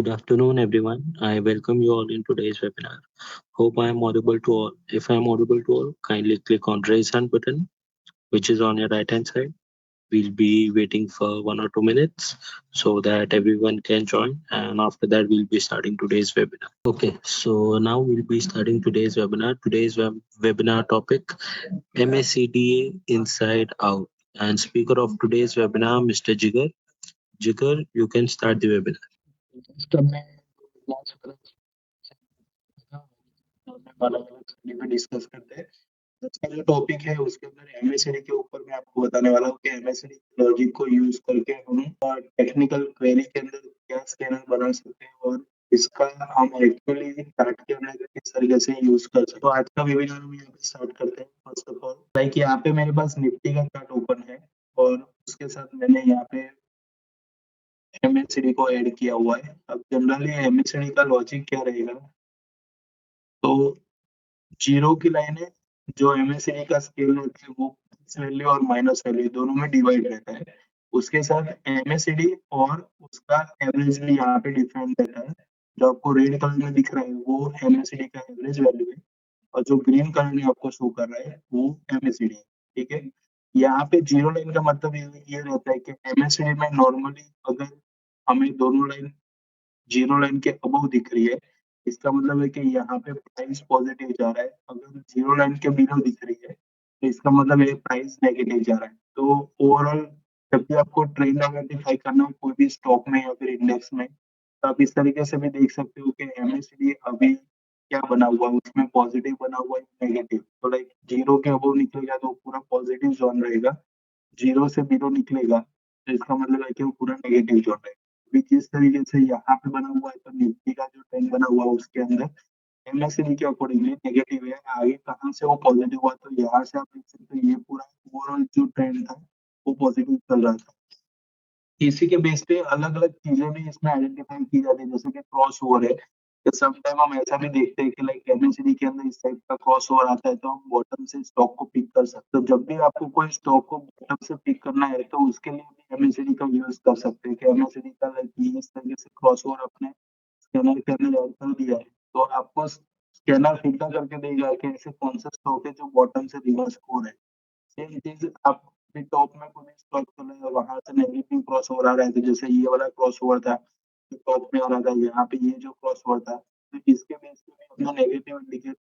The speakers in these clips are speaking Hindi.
Good afternoon, everyone. I welcome you all in today's webinar. Hope I am audible to all. If I am audible to all, kindly click on raise hand button, which is on your right hand side. We'll be waiting for 1 or 2 minutes so that everyone can join. And after that, we'll be starting today's webinar. Okay, so now we'll be starting today's webinar. Today's webinar topic, MSCDA Inside Out. And speaker of today's webinar, Mr. Jigar. Jigar, you can start the webinar. Discuss करते हैं। आज का जो टॉपिक है उसके अंदर एमएससीडी के ऊपर मैं आपको बताने वाला हूँ कि एमएससीडी लॉजिक को यूज करके हम टेक्निकल क्वेरी के अंदर क्या स्कैनर बना सकते हैं और इसका हम एक्चुअली चार्ट के अंदर किस तरीके से यूज कर सकते हैं। तो आज का वेबिनार हम यहाँ पे स्टार्ट करते हैं। फर्स्ट ऑफ ऑल लाइक यहाँ पे मेरे पास निफ्टी का चार्ट ओपन है और उसके साथ मैंने यहाँ पे एमएससीडी को ऐड किया हुआ है। अब जनरली एमएससीडी का लॉजिक क्या रहेगा, तो जीरो की लाइन है जो एमएससीडी का स्केल रहता है वो प्लस वैल्यू और माइनस वैल्यू दोनों में डिवाइड रहता है। उसके साथ एमएससीडी और उसका एवरेज भी यहाँ पे डिफरेंट रहता है। जो आपको रेड कलर में दिख रहा है वो एमएससीडी का एवरेज वैल्यू है और जो ग्रीन कलर में आपको शो कर रहा है वो एमएससीडी है। ठीक है, यहाँ पे जीरो लाइन का मतलब ये रहता है कि एमएससीडी में नॉर्मली अगर हमें दोनों लाइन जीरो लाइन के अबव दिख रही है, इसका मतलब है कि यहाँ पे प्राइस पॉजिटिव जा रहा है। अगर जीरो लाइन के बिलो दिख रही है तो इसका मतलब है प्राइस नेगेटिव जा रहा है। तो ओवरऑल जब भी आपको ट्रेंड आइडेंटिफाई करना है कोई भी स्टॉक में या फिर इंडेक्स में, तो आप इस तरीके से भी देख सकते हो कि एमएससीडी अभी क्या बना हुआ है, उसमें पॉजिटिव बना हुआ है नेगेटिव। तो लाइक जीरो के अबव निकलेगा तो पूरा पॉजिटिव जोन रहेगा, जीरो से बिलो निकलेगा तो इसका मतलब है कि वो पूरा नेगेटिव जोन रहेगा। अभी जिस तरीके से यहाँ पे बना हुआ है तो निफ्टी का जो ट्रेंड बना हुआ है उसके अंदर एमएससीडी के अकॉर्डिंगली नेगेटिव है। आगे कहाँ से वो पॉजिटिव हुआ, तो यहाँ से आप देख सकते हो ये पूरा ओवरऑल जो ट्रेंड था वो पॉजिटिव चल रहा था। इसी के बेस पे अलग अलग चीजें भी इसमें आइडेंटिफाई की जाती है, जैसे कि क्रॉस ओवर है। समटाइम हम ऐसा भी देखते हैं कि लाइक एमएससीडी के अंदर इस टाइप का क्रॉस ओवर आता है तो हम बॉटम से स्टॉक को पिक कर सकते हैं। तो जब भी आपको कोई स्टॉक को बॉटम से पिक करना है तो उसके लिए भी एमएससीडी का यूज कर सकते हैं कि एमएससीडी का लाइक इस तरीके से क्रॉस ओवर अपने स्कैनर के अंदर ऐड कर दिया है तो आपको स्कैनर फिल्टर करके देगा कि ऐसे कौन सा स्टॉक है जो बॉटम से रिवर्स हो रहा है। सेम चीज आप भी टॉप में कोई स्टॉक कर रहे हो, वहां से नेगेटिव क्रॉस ओवर आ रहा है, तो जैसे ये वाला क्रॉस ओवर था जो टॉप में आ रहा था, यहाँ पे ये जो क्रॉस ओवर था, तो इसके बेस पे भी अपना नेगेटिव इंडिकेट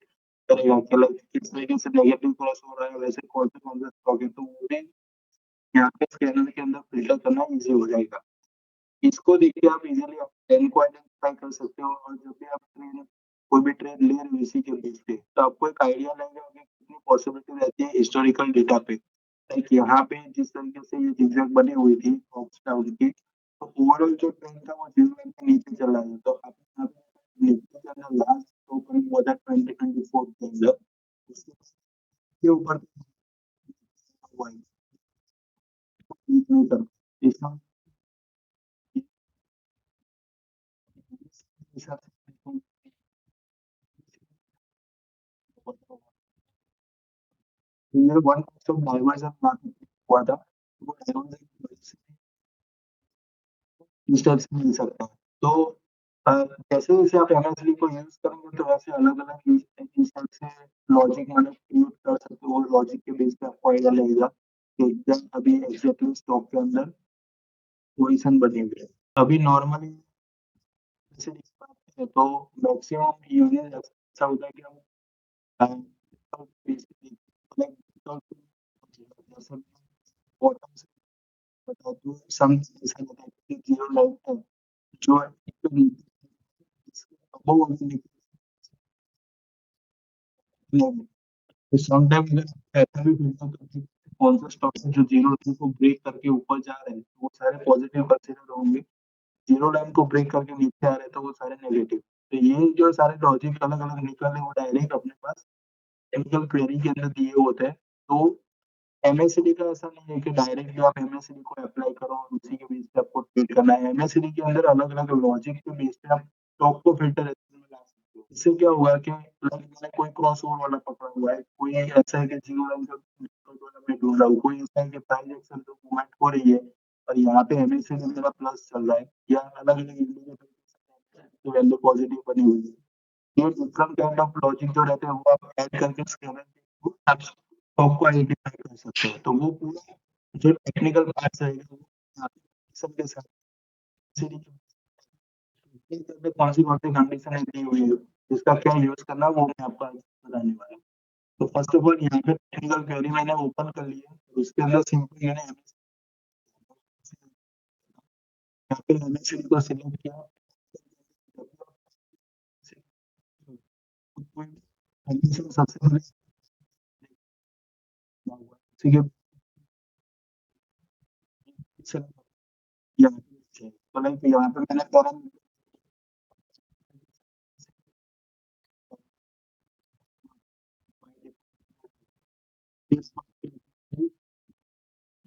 करेगा कि लाइक किस तरीके से नेगेटिव क्रॉस हो रहा है, वैसे कौन सा स्टॉक है, तो वो भी यहाँ पे स्कैनर के अंदर फिल्टर करना इजी हो जाएगा। इसको देख के आप इजीली आप ट्रेंड को आइडेंटिफाई कर सकते हो और जब भी आप ट्रेंड कोई भी ट्रेंड ले रहे हो इसी के बेस पे तो आपको एक आइडिया लगेगा कि कितनी पॉसिबिलिटी रहती है हिस्टोरिकल डेटा पे। लाइक यहाँ पे जिस तरीके से ये zigzag बनी हुई थी अप्स डाउन की, तो ओवरऑल जो ट्रेंड था वो जीरो लाइन के नीचे चल रहा है। तो आप यहाँ पे निफ्टी के अंदर लास्ट ओपन हुआ था 2024 के अंदर, उसके ऊपर हुआ है नहीं कर इसका हिसाब से ये वन ऑफ डाइवर्जन मार्केट हुआ था, वो डाइवर्जन स्टेप्स मिल सकते हैं। तो जैसे जैसे आप एमएसडी को यूज करेंगे तो वैसे अलग अलग हिसाब से लॉजिक मतलब क्रिएट कर सकते हो। लॉजिक के बेस पे आपको आइडिया लगेगा कि एकदम अभी एग्जैक्टली स्टॉक के अंदर पोजीशन बनी हुई है। अभी नॉर्मली तो मैक्सिमम यूजेस ऐसा होता है कि हम बॉटम से बता दूं सम ऐसा होता है कि जीरो लाइन है जो अबव समटाइम ऐसा भी होता है कि कौन सा स्टॉक है जो जीरो लाइन को ब्रेक करके ऊपर जा रहे हैं तो वो सारे पॉजिटिव कंसीडर होंगे, जीरो लाइन को ब्रेक करके नीचे आ रहे हैं तो वो सारे नेगेटिव। तो ये जो सारे लॉजिक अलग अलग निकल है वो डायरेक्ट अपने पास टेक्निकल क्वेरी के अंदर दिए होते हैं। तो एमएससीडी का ऐसा नहीं है कि डायरेक्टली आप एमएससीडी को अप्लाई करो और उसी के बेस पे आपको ट्रेड करना है। एमएससीडी के अंदर अलग अलग लॉजिक के बेस पे आप स्टॉक को फिल्टर में ला सकते हो। इससे क्या हुआ कि लाइक मैंने कोई क्रॉस ओवर वाला पकड़ा हुआ है, कोई ऐसा है कि जीरो लाइन का वाला मैं ढूंढ रहा हूँ, कोई ऐसा है कि प्राइस एक्शन जो मूवमेंट हो रही है और यहाँ पे एमएससीडी मेरा प्लस चल रहा है, या अलग अलग इंडिकेटर की वैल्यू पॉजिटिव बनी हुई है। ये डिफरेंट काइंड ऑफ लॉजिक जो रहते हैं वो आप ऐड करके स्कैनर को आप स्टॉक को आइडेंटिफाई कर सकते हैं। तो वो पूरा जो टेक्निकल पार्ट रहेगा वो सबके साथ कौन सी कंडीशन दी हुई है, इसका क्या यूज करना वो मैं आपको आज बताने वाला हूँ। तो फर्स्ट ऑफ ऑल यहाँ पे टेक्निकल क्वेरी मैंने ओपन कर लिया, उसके अंदर सिंपल मैंने यहाँ पे एमएससीडी को सिलेक्ट किया, कोई कंडीशन सबसे पहले ठीक है, यहाँ पे तो लाइक यहाँ पे मैंने फॉर्म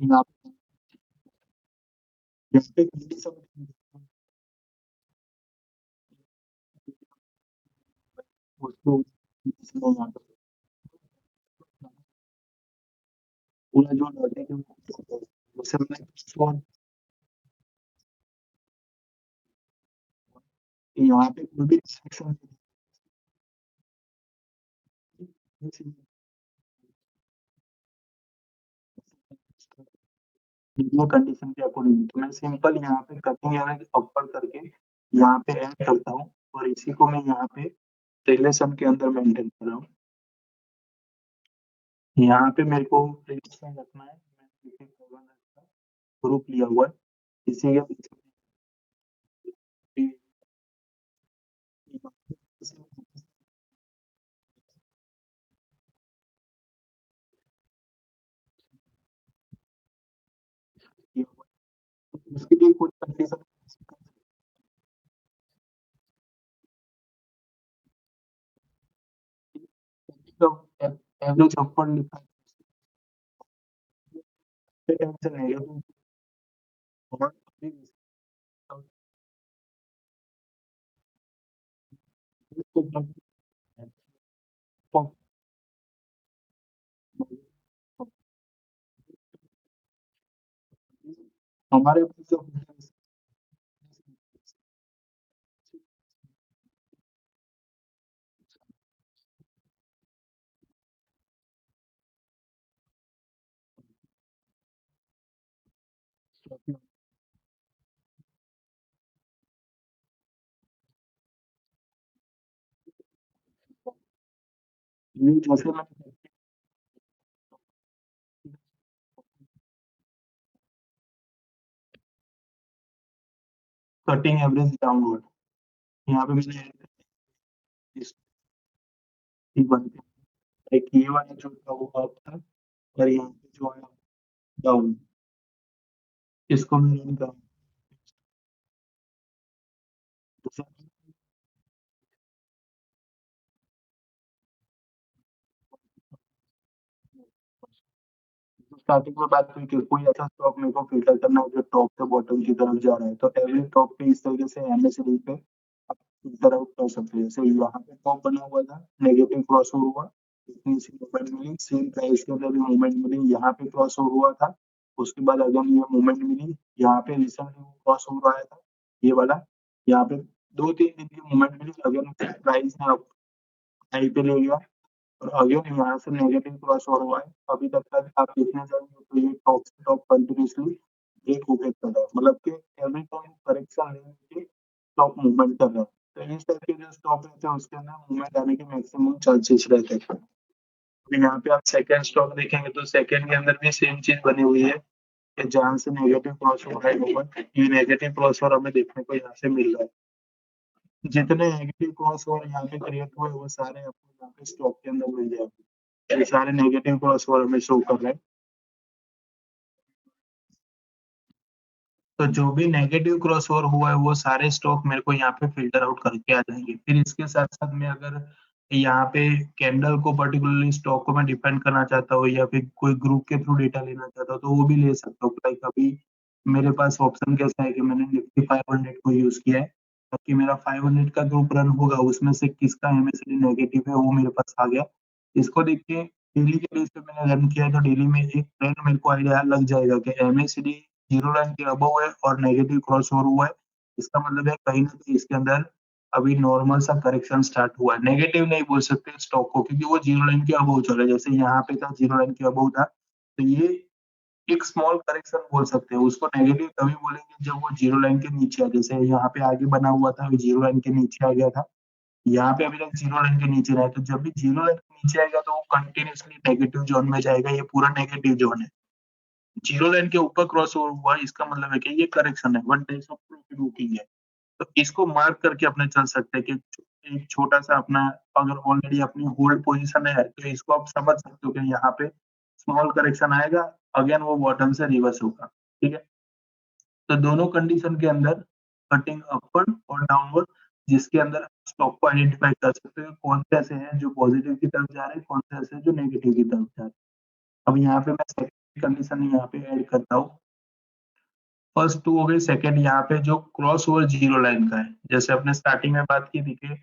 यहाँ पे कंडीशन उसको यहाँ पे पूरा जो लॉजिक है वो जैसे मैंने यहाँ पे कोई भी सेक्शन वो कंडीशन के अकॉर्डिंग तो मैं सिंपल यहाँ पे कटिंग एरर अपर करके यहाँ पे ऐड करता हूँ और इसी को मैं यहाँ पे रिलेशन के अंदर मेंटेन कर रहा हूँ। यहाँ पे मेरे को रिलेशन रखना है, मैं ग्रुप लिया हुआ है इसी के पीछे उसके लिए कुछ कंडीशन एवरेज अपर लिखा है टेंशन है और हमारे पास जो ये जैसे मैं कटिंग एवरेज डाउनवर्ड यहाँ पे मैंने बनते एक ये वाला जो था वो अप था और यहाँ पे जो है डाउन, इसको मैं रन करूँ तो स्टार्टिंग में बात हुई कि कोई ऐसा स्टॉक मेरे को फिल्टर करना है जो टॉप से बॉटम की तरफ जा रहा है, तो एवरी टॉप पे इस तरीके से एमएसडी पे आप फिल्टर आउट कर सकते हैं। जैसे यहाँ पे टॉप बना हुआ था, नेगेटिव क्रॉस ओवर हुआ, इतनी सी मूवमेंट मिली, सेम प्राइस के अंदर भी मूवमेंट मिली, यहाँ पे क्रॉस ओवर हुआ था, उसके बाद अगेन ये मूवमेंट मिली, यहाँ पे रिसेंटली क्रॉस ओवर आया था ये वाला, यहाँ पे 2-3 दिन की मूवमेंट मिली, अगेन प्राइस ने हाई पे ले गया और अगेन यहाँ से नेगेटिव क्रॉस ओवर हुआ है। अभी तक का आप देखना चाहेंगे तो ये टॉप से टॉप कंटिन्यूसली ब्रेक होके चल रहा है, मतलब कि एवरी टाइम करेक्शन लेने के टॉप मूवमेंट कर रहा है। तो इस टाइप के जो स्टॉक रहते हैं उसके अंदर मूवमेंट आने के मैक्सिमम चांसेस रहते हैं। तो यहाँ पे आप सेकंड स्टॉक देखेंगे तो सेकंड के अंदर भी सेम चीज बनी हुई है कि जहाँ से नेगेटिव क्रॉस ओवर है ये नेगेटिव क्रॉस ओवर हमें देखने को यहाँ से मिल रहा है। जितने नेगेटिव क्रॉस ओवर यहाँ पे क्रिएट हुए वो सारे आपको यहाँ पे स्टॉक के अंदर मिल जाएंगे, ये सारे नेगेटिव क्रॉस ओवर हमें शो कर रहे हैं। तो जो भी नेगेटिव क्रॉस ओवर हुआ है वो सारे स्टॉक मेरे को यहाँ पे फिल्टर आउट करके आ जाएंगे। फिर इसके साथ साथ मैं अगर यहाँ पे कैंडल को पर्टिकुलरली स्टॉक को मैं डिपेंड करना चाहता हूँ या फिर कोई ग्रुप के थ्रू डेटा लेना चाहता हूँ तो वो भी ले सकता हूँ। लाइक अभी मेरे पास ऑप्शन कैसा है कि मैंने निफ्टी 500 को यूज किया है ताकि मेरा 500 का ग्रुप रन होगा उसमें से किसका एमएसडी नेगेटिव है वो मेरे पास आ गया। इसको देख के डेली के बेस पे मैंने रन किया है तो डेली में एक ट्रेंड मेरे को आइडिया लग जाएगा कि एमएसडी 0 लाइन के अबव है और नेगेटिव क्रॉस ओवर हुआ है, इसका मतलब है कहीं ना कहीं इसके अंदर अभी नॉर्मल सा करेक्शन स्टार्ट हुआ है। नेगेटिव नहीं बोल सकते स्टॉक को क्योंकि वो जीरो लाइन के अबव चल रहा है। जैसे यहाँ पे था जीरो लाइन के अबव था, तो ये एक स्मॉल करेक्शन बोल सकते हैं। उसको नेगेटिव तभी बोलेंगे जब वो जीरो लाइन के नीचे आ। जैसे यहाँ पे आगे बना हुआ था, अभी जीरो लाइन के नीचे आ गया था। यहाँ पे अभी तक जीरो लाइन के नीचे रहा है, तो जब भी जीरो लाइन के नीचे आएगा तो वो कंटिन्यूअसली नेगेटिव जोन में जाएगा। ये पूरा नेगेटिव जोन है। जीरो लाइन के ऊपर क्रॉस ओवर हुआ, इसका मतलब है कि ये करेक्शन है, one type of profit booking है। तो इसको मार्क करके अपने चल सकते हैं कि एक छोटा सा अपना, अगर ऑलरेडी अपनी होल्ड पोजीशन है तो इसको आप समझ सकते हो कि यहाँ पे स्मॉल करेक्शन आएगा, अगेन वो बॉटम से रिवर्स होगा। ठीक है, तो दोनों कंडीशन के अंदर कटिंग अपवर्ड और डाउनवर्ड, जिसके अंदर स्टॉक को आइडेंटिफाई कर सकते हो कौन से ऐसे हैं जो पॉजिटिव की तरफ जा रहे हैं, कौन से ऐसे हैं जो नेगेटिव की तरफ जा रहे हैं। अब यहाँ पे मैं सेकंड कंडीशन यहाँ पे ऐड करता हूँ। फर्स्ट टू हो गई, सेकंड यहाँ पे जो क्रॉस ओवर जीरो लाइन का है, जैसे अपने स्टार्टिंग में बात की थी कि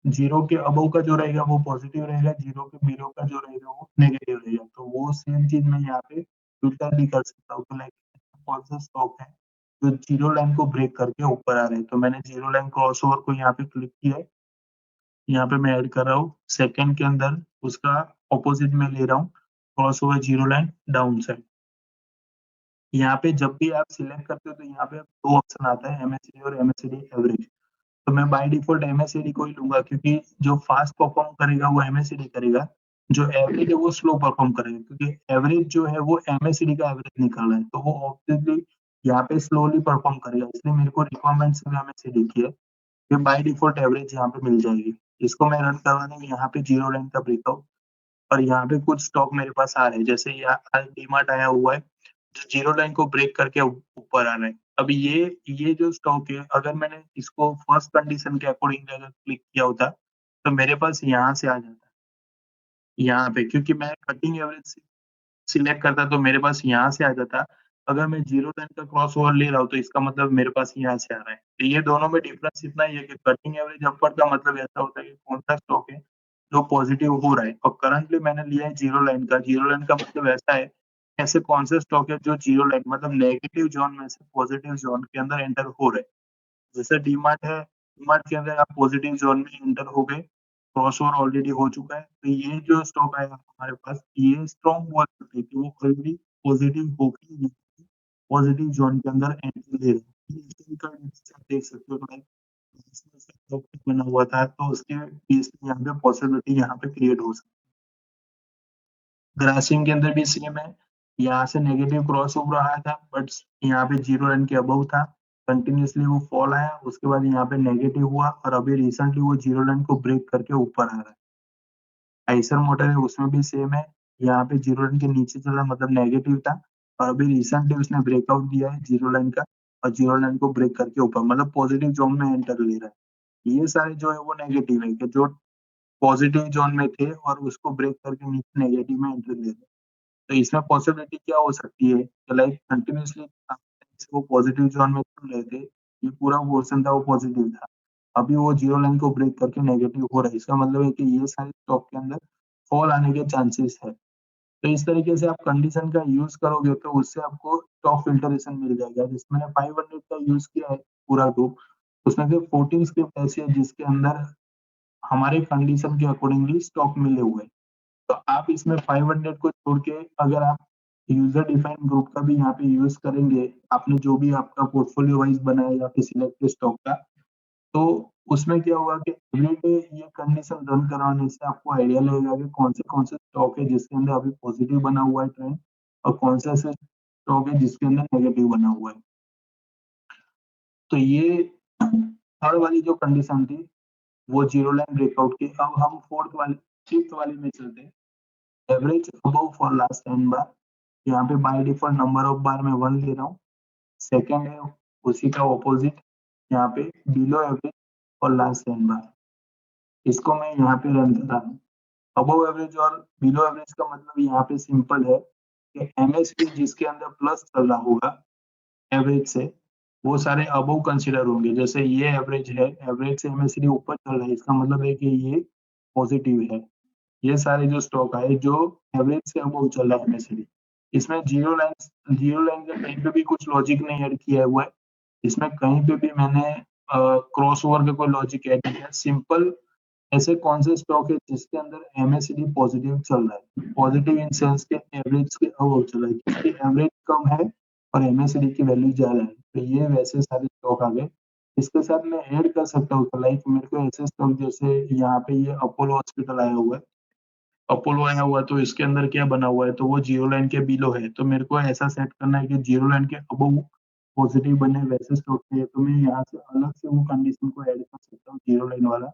जीरो के अबव का जो रहेगा वो पॉजिटिव रहेगा, जीरो के बिलो का जो रहेगा वो नेगेटिव रहेगा। तो वो सेम चीज मैं यहाँ पे फिल्टर भी कर सकता हूँ। तो लाइक कौन सा स्टॉक है जो जीरो लाइन को ब्रेक करके ऊपर आ रहे हैं, तो मैंने जीरो लाइन क्रॉस ओवर को यहाँ पे क्लिक किया है। यहाँ पे मैं ऐड कर रहा हूँ। सेकंड के अंदर उसका ऑपोजिट में ले रहा हूँ, cross over zero line down side. यहाँ पे जब भी आप सिलेक्ट करते हो तो यहाँ पे दो ऑप्शन आता है, एमएससीडी और एमएससीडी एवरेज। तो मैं बाय डिफॉल्ट एमएससीडी को ही लूंगा क्योंकि जो फास्ट परफॉर्म करेगा वो एमएससीडी करेगा, जो एवरेज है वो स्लो परफॉर्म करेगा, क्योंकि एवरेज जो है वो एमएससीडी का एवरेज निकल रहा है, तो वो ऑब्वियसली यहाँ पे स्लोली परफॉर्म करेगा। इसलिए मेरे को रिक्वायरमेंट से एमएससीडी की है कि बाय डिफॉल्ट एवरेज यहाँ पे मिल जाएगी। इसको मैं रन करवाने में यहाँ पे जीरो लाइन का ब्रेकआउट, और यहाँ पे कुछ स्टॉक मेरे पास आ रहे हैं, जैसे यहाँ डीमार्ट आया हुआ है जो जीरो लाइन को ब्रेक करके ऊपर आ रहा है। अब ये जो स्टॉक है, अगर मैंने इसको फर्स्ट कंडीशन के अकॉर्डिंग अगर क्लिक किया होता तो मेरे पास यहाँ से आ जाता, यहाँ पे, क्योंकि मैं कटिंग एवरेज सिलेक्ट करता तो मेरे पास यहाँ से आ जाता। अगर मैं जीरो लाइन का क्रॉस ओवर ले रहा हूँ तो इसका मतलब मेरे पास यहाँ से आ रहा है। तो ये दोनों में डिफरेंस इतना ही है कि कटिंग एवरेज अपवर्ड का मतलब ऐसा होता है कि कौन सा स्टॉक है जो पॉजिटिव हो रहा है, और करंटली मैंने लिया है जीरो लाइन का। जीरो लाइन का मतलब ऐसा है, ऐसे कौन से स्टॉक है जो जीरो लाइन मतलब नेगेटिव जोन में से पॉजिटिव जोन के अंदर एंटर हो रहे हैं। जैसे डीमार्ट है, डीमार्ट के अंदर आप पॉजिटिव जोन में एंटर हो गए, क्रॉस ओवर ऑलरेडी हो चुका है, तो ये जो स्टॉक आएगा हमारे पास, ये स्ट्रॉन्ग बोल सकते हैं कि वो ऑलरेडी पॉजिटिव होके पॉजिटिव जोन के अंदर एंट्री ले रहे हैं। इसका आप देख सकते हो, लाइक बना हुआ था तो उसके बेस पे यहाँ पे पॉसिबिलिटी यहाँ पे क्रिएट हो सकती है। ग्रासिम के अंदर भी सेम है, यहाँ से नेगेटिव क्रॉस ओवर आया था, बट यहाँ पे जीरो लाइन के अबव था, कंटिन्यूअसली वो फॉल आया, उसके बाद यहाँ पे नेगेटिव हुआ, और अभी रिसेंटली वो जीरो लाइन को ब्रेक करके ऊपर आ रहा है। आइसर मोटर है, उसमें भी सेम है, यहाँ पे जीरो लाइन के नीचे चला मतलब नेगेटिव था, और अभी रिसेंटली उसने ब्रेकआउट दिया है जीरो लाइन का, और जीरो लाइन को ब्रेक करके ऊपर मतलब पॉजिटिव जोन में एंटर ले रहा है। ये सारे जो है वो नेगेटिव है कि जो पॉजिटिव जोन में थे और उसको ब्रेक करके नीचे नेगेटिव में एंट्री ले रहे हैं। तो इसमें पॉसिबिलिटी क्या हो सकती है कि लाइक कंटिन्यूअसली वो पॉजिटिव जोन में चल रहे थे, ये पूरा पोर्शन था वो पॉजिटिव था, अभी वो जीरो लाइन को ब्रेक करके नेगेटिव हो रहा है। इसका मतलब है कि ये सारे स्टॉक के अंदर फॉल आने के चांसेस है। तो इस तरीके से आप कंडीशन का यूज करोगे तो उससे आपको स्टॉक फिल्टरेशन मिल जाएगा। जिसमें मैंने 500 का यूज किया है पूरा ग्रुप, उसमें से 14 स्क्रिप्ट ऐसी है जिसके अंदर हमारे कंडीशन के अकॉर्डिंगली स्टॉक मिले हुए हैं। तो आप इसमें 500 को छोड़ के अगर आप यूजर डिफाइंड ग्रुप का भी यहाँ पे यूज करेंगे, आपने जो भी आपका पोर्टफोलियो वाइज बनाया या फिर सिलेक्टेड स्टॉक का, तो उसमें क्या होगा कि एवरीडे ये कंडीशन रन करवाने से आपको आइडिया लगेगा कि कौन से स्टॉक है जिसके अंदर अभी पॉजिटिव बना हुआ है ट्रेंड, और कौन से ऐसे स्टॉक है जिसके अंदर नेगेटिव बना हुआ है। तो ये थर्ड वाली जो कंडीशन थी वो जीरो लाइन ब्रेकआउट की। अब हम फिफ्थ वाली में चलते हैं, एवरेज अबव फॉर लास्ट 10 बार। यहाँ पे बाय डिफॉल्ट नंबर ऑफ बार मैं 1 ले रहा हूँ। सेकंड है उसी का ऑपोजिट, यहाँ पे बिलो एवरेज फॉर लास्ट 10 बार, इसको मैं यहाँ पे रन कर रहा हूँ। अबव एवरेज और बिलो एवरेज का मतलब यहाँ पे सिंपल है कि एमएसपी जिसके अंदर प्लस चल रहा होगा एवरेज से, वो सारे अबव कंसिडर होंगे। जैसे ये एवरेज है, एवरेज से एमएसपी ऊपर चल रहा है, इसका मतलब है कि ये पॉजिटिव है। ये सारे जो स्टॉक आए जो एवरेज से अबव चल रहा है एमएसपी, इसमें जीरो लाइन का कहीं पे भी कुछ लॉजिक नहीं ऐड किया हुआ है। इसमें कहीं पे भी मैंने क्रॉस ओवर का कोई लॉजिक है नहीं है, सिंपल ऐसे कौन से स्टॉक है जिसके अंदर एमएसडी पॉजिटिव चल रहा है, पॉजिटिव इन सेंस के एवरेज के अब चल रहा है, क्योंकि एवरेज कम है और एमएसडी की वैल्यू ज्यादा है, तो ये वैसे सारे स्टॉक आ गए। इसके साथ मैं ऐड कर सकता हूँ, लाइक मेरे को ऐसे स्टॉक जैसे यहाँ पे ये अपोलो हॉस्पिटल आया हुआ है, अपोलो आया हुआ है, तो इसके अंदर क्या बना हुआ है, तो वो जीरो लाइन के बिलो है, तो मेरे को ऐसा सेट करना है कि जीरो लाइन के अबव पॉजिटिव बने वैसे स्टॉक चाहिए, तो मैं यहाँ से अलग से वो कंडीशन को ऐड कर सकता हूँ जीरो लाइन वाला।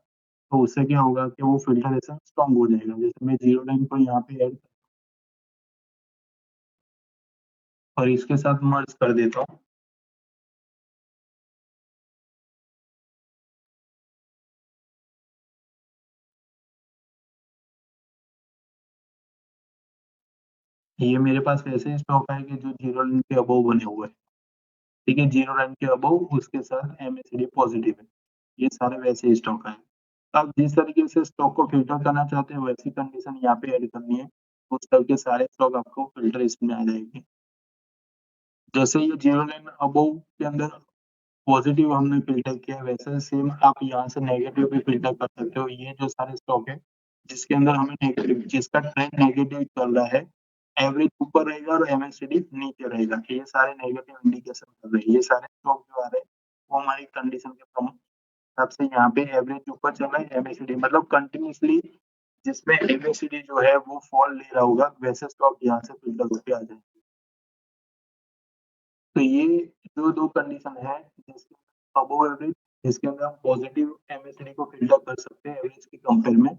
तो उससे क्या होगा कि वो फिल्टरेशन स्ट्रांग हो जाएगा, जैसे मैं जीरो लाइन को यहाँ पे ऐड और इसके साथ मर्ज कर देता हूँ। ये मेरे पास ऐसे स्टॉक है कि जो जीरो लाइन के अबव बने हुए हैं, ठीक है, जीरो लाइन के अबव उसके साथ एमएसडी पॉजिटिव है, ये सारे वैसे स्टॉक है। आप जिस तरीके से स्टॉक को फिल्टर करना चाहते हैं वैसी कंडीशन यहाँ पे ऐड करनी है, उस तरह के सारे स्टॉक आपको फिल्टर इसमें आ जाएंगे। जैसे ये जीरो लाइन अबव के अंदर पॉजिटिव हमने फिल्टर किया, वैसे सेम आप यहाँ से नेगेटिव भी फिल्टर कर सकते हो। ये जो सारे स्टॉक है जिसके अंदर हमें नेगेटिव, जिसका ट्रेंड नेगेटिव चल रहा है, एवरेज ऊपर रहेगा और एमएसडी नीचे रहेगा, ये सारे नेगेटिव इंडिकेशन कर रहे हैं। ये सारे स्टॉक जो आ रहे हैं वो हमारी कंडीशन के हिसाब से यहाँ पे एवरेज ऊपर चल रहा है, एमएसडी मतलब कंटिन्यूसली जिसमें एमएसडी जो है वो फॉल ले रहा होगा, वैसे स्टॉक यहाँ से फिल्टर होके आ जाए। तो ये जो दो कंडीशन है, जिसके अबव एवरेज, जिसके अंदर हम पॉजिटिव एमएसडी को फिल्टर कर सकते हैं एवरेज के कंपेयर में,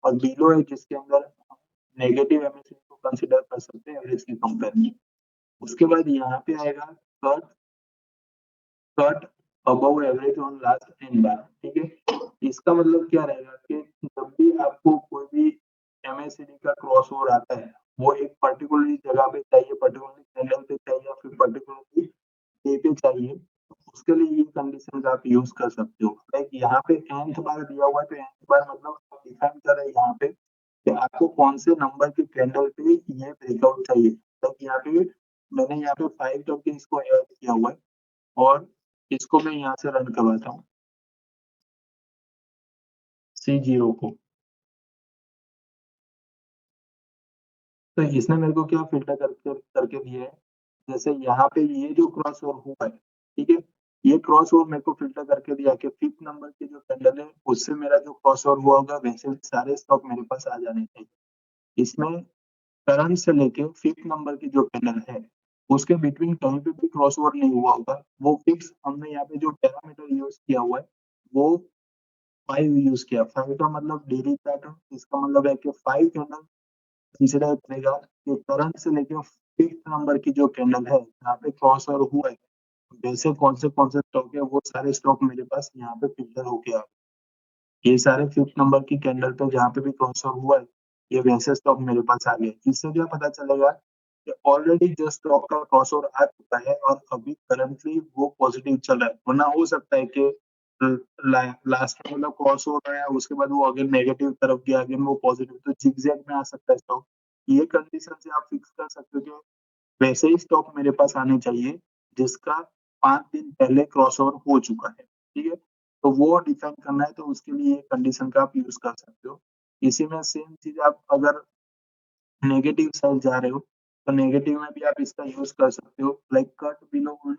और बिलो है जिसके अंदर हम नेगेटिव एमएसडी को कंसिडर कर सकते हैं एवरेज के कंपेयर में। उसके बाद यहाँ पे आएगा cut cut above average on last N bar, ठीक है। इसका मतलब क्या रहेगा कि जब भी आपको कोई भी एमएसडी का क्रॉस ओवर आता है, वो एक पर्टिकुलर जगह पे चाहिए, पर्टिकुलर कैंडल पे चाहिए, या फिर पर्टिकुलरली डे पे चाहिए, तो उसके लिए ये कंडीशन आप यूज कर सकते हो। लाइक यहाँ पे nth बार दिया हुआ है, तो nth बार मतलब आप डिफाइन कर रहे हैं यहाँ पे कि आपको कौन से नंबर की कैंडल पे ये ब्रेकआउट चाहिए। लाइक यहाँ पे मैंने यहाँ पे 5 टोकन इसको ऐड किया हुआ है, और इसको मैं यहाँ से रन करवाता हूँ C0 को। तो इसने मेरे को क्या फिल्टर करके करके दिया है, जैसे यहाँ पे ये जो क्रॉस ओवर हुआ है, ठीक है, ये क्रॉस ओवर मेरे को फिल्टर करके दिया कि 5th नंबर की जो कैंडल है उससे मेरा जो क्रॉस ओवर हुआ होगा वैसे सारे स्टॉक मेरे पास आ जाने चाहिए। इसमें करंट से लेके 5th नंबर की जो कैंडल है उसके बिटवीन कहीं पे भी क्रॉस ओवर नहीं हुआ होगा, वो फिक्स हमने यहाँ पे जो पैरामीटर यूज किया हुआ है वो 5 यूज किया। 5 का मतलब डेली पैटर्न, इसका मतलब है कि 5 कैंडल कंसिडर करेगा कि करंट से लेके 5th नंबर की जो कैंडल है यहाँ पे क्रॉस ओवर हुआ है, वैसे कौन से स्टॉक है वो सारे स्टॉक मेरे पास यहाँ पे फिल्टर होके आ, ये सारे 5th नंबर की कैंडल पे जहाँ पे भी क्रॉस ओवर हुआ है ये वैसे स्टॉक मेरे पास आ गए। इससे क्या पता चलेगा कि ऑलरेडी जो स्टॉक का क्रॉस ओवर आ चुका है और अभी करंटली वो पॉजिटिव चल रहा है, वरना हो सकता है कि लास्ट में मतलब क्रॉस ओवर आया उसके बाद वो अगेन नेगेटिव तरफ गया, अगेन वो पॉजिटिव, तो जिगजैग में आ सकता है स्टॉक। ये कंडीशन से आप फिक्स कर सकते हो कि वैसे ही स्टॉक मेरे पास आने चाहिए जिसका 5 दिन पहले क्रॉस ओवर हो चुका है, ठीक है। तो वो डिफाइन करना है, तो उसके लिए ये कंडीशन का आप यूज कर सकते हो। इसी में सेम चीज आप अगर नेगेटिव साइड जा रहे हो तो नेगेटिव में भी आप इसका यूज कर सकते हो, like cut below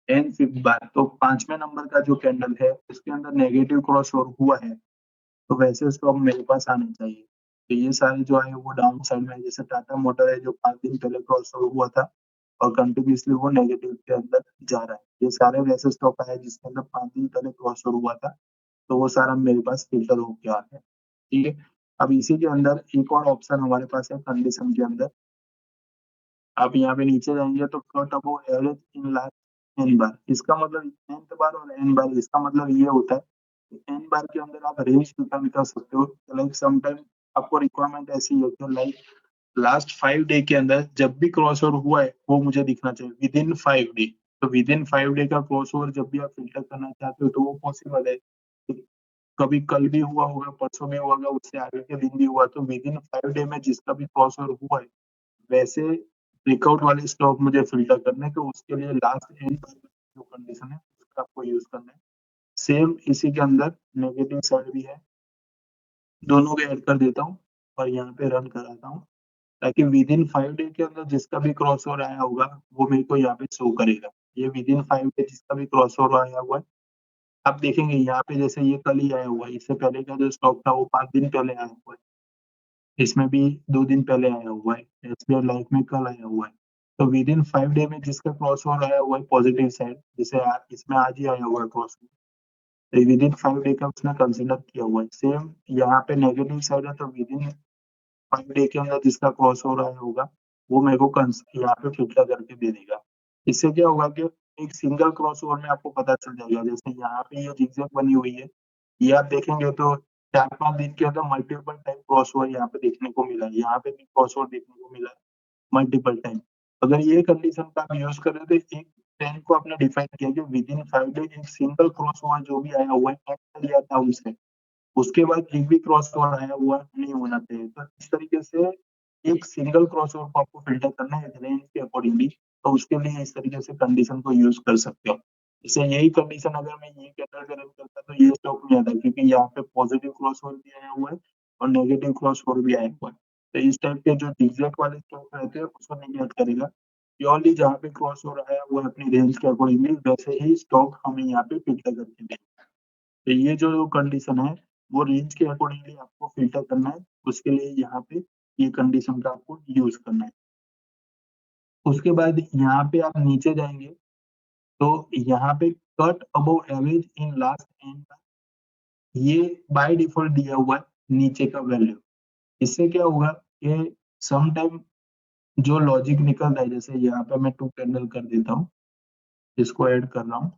an 5th bar, तो 5वें नंबर का जो कैंडल है उसके अंदर नेगेटिव क्रॉस ओवर हुआ है, तो वैसे स्टॉक मेरे पास आने चाहिए। तो ये सारे जो है वो डाउन साइड में, जैसे टाटा मोटर है जो 5 दिन पहले क्रॉस ओवर हुआ था और कंटिन्यूसली वो नेगेटिव के अंदर जा रहा है, ये सारे वैसे स्टॉक आए जिसके अंदर 5 दिन पहले क्रॉस ओवर हुआ था, तो वो सारा मेरे पास फिल्टर होके आ गया, ठीक है। अब इसी के अंदर एक और ऑप्शन हमारे पास है कंडीशन के अंदर, आप यहाँ पे नीचे जाएंगे तो cut above average in last N bar, इसका मतलब nth बार और एन बार, इसका मतलब ये होता है एन बार के अंदर आप रेंज डिफाइन कर सकते हो। लाइक समटाइम आपको रिक्वायरमेंट ऐसी है कि लाइक लास्ट 5 डे के अंदर जब भी क्रॉस ओवर हुआ है वो मुझे दिखना चाहिए विद इन 5 डे। तो विद इन 5 डे का क्रॉस ओवर जब भी आप फिल्टर करना चाहते हो तो वो पॉसिबल है, कभी कल भी हुआ होगा, परसों में हुआ होगा, उससे आगे के दिन भी हुआ, तो विद इन 5 डे में जिसका भी क्रॉस ओवर हुआ है वैसे ब्रेकआउट वाले स्टॉक मुझे फिल्टर करने हैं, तो उसके लिए लास्ट एंड जो कंडीशन है उसका आपको यूज करना है। सेम इसी के अंदर नेगेटिव साइड भी है, दोनों को ऐड कर देता हूँ और यहाँ पे रन कराता हूँ, ताकि विद इन 5 डे के अंदर जिसका भी क्रॉस ओवर आया होगा वो मेरे को यहाँ पे शो करेगा। ये विद इन 5 डे जिसका भी क्रॉस ओवर आया हुआ है, आप देखेंगे यहाँ पे जैसे ये कल ही आया हुआ है, इससे पहले का जो स्टॉक था वो 5 दिन पहले आया हुआ है, इसमें भी 2 दिन पहले आया हुआ है, एसबीआई लाइफ में कल आया हुआ है। तो विद इन 5 डे में जिसका क्रॉस ओवर आया हुआ है पॉजिटिव साइड, जैसे इसमें आज ही आया हुआ है क्रॉस ओवर, तो विद इन 5 डे का उसने कंसिडर किया हुआ है। सेम यहाँ पे नेगेटिव साइड है, तो विद इन 5 डे के अंदर जिसका क्रॉस ओवर आया होगा वो मेरे को यहाँ पे फिल्टर करके दे देगा। इससे क्या होगा कि एक सिंगल क्रॉस ओवर में आपको पता चल जाएगा, जैसे यहाँ पे ये जिगजैग बनी हुई है, ये आप देखेंगे तो 4-5 दिन के अंदर मल्टीपल टाइम क्रॉस ओवर यहाँ पे देखने को मिला है, यहाँ पे भी क्रॉस ओवर देखने को मिला है मल्टीपल टाइम। अगर ये कंडीशन का आप यूज करें तो एक ट्रेंड को आपने डिफाइन किया कि विद इन 5 डे एक सिंगल क्रॉस ओवर जो भी आया हुआ है कट कर लिया था उसे, उसके बाद एक भी क्रॉस ओवर आया हुआ नहीं होना चाहिए। तो इस तरीके से एक सिंगल क्रॉस ओवर को आपको फिल्टर करना है रेंज के अकॉर्डिंगली, तो उसके लिए इस तरीके से कंडीशन को यूज कर सकते हो। जैसे यही कंडीशन अगर मैं ये कैंडल का रन करता तो ये स्टॉक नहीं आता, क्योंकि यहाँ पे पॉजिटिव क्रॉस ओवर भी आया हुआ है और नेगेटिव क्रॉस ओवर भी आया हुआ है। तो इस टाइप के जो एग्जैक्ट वाले स्टॉक रहते हैं उसको नहीं ऐड करेगा, प्योरली जहाँ पे क्रॉस ओवर आया हुआ है अपनी रेंज के अकॉर्डिंगली वैसे ही स्टॉक हमें यहाँ पे फिल्टर करके देगा। तो ये जो कंडीशन है वो रेंज के अकॉर्डिंगली आपको फिल्टर करना है, उसके लिए यहाँ पे ये कंडीशन का आपको यूज करना है। उसके बाद यहाँ पे आप नीचे जाएंगे तो यहाँ पे cut above average in last and का ये बाय डिफॉल्ट दिया हुआ है नीचे का वैल्यू। इससे क्या होगा कि सम टाइम जो लॉजिक निकलता है, जैसे यहाँ पे मैं 2 कैंडल कर देता हूँ, इसको ऐड कर रहा हूँ।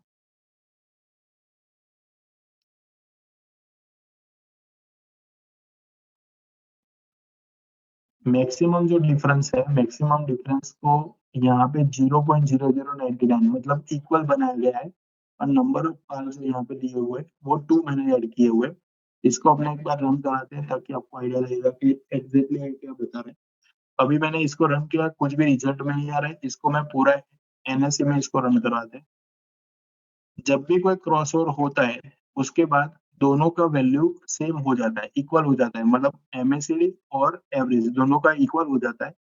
मैक्सिमम जो डिफरेंस है, मैक्सिमम डिफरेंस को यहाँ पे 0.0099 मतलब इक्वल बनाया गया है और नंबर ऑफ पार जो यहाँ पे दिए हुए हैं वो 2 मैंने ऐड किए हुए हैं। इसको अपने एक बार रन कराते हैं ताकि आपको आइडिया लगेगा कि एग्जैक्टली क्या बता रहे हैं। अभी मैंने इसको रन किया, कुछ भी रिजल्ट में नहीं आ रहा है, इसको मैं पूरा एनएससी में इसको रन करवाते हैं। जब भी कोई क्रॉसओवर होता है उसके बाद दोनों का वैल्यू सेम हो जाता है, इक्वल हो जाता है, मतलब एमएससीडी और एवरेज दोनों का इक्वल हो जाता है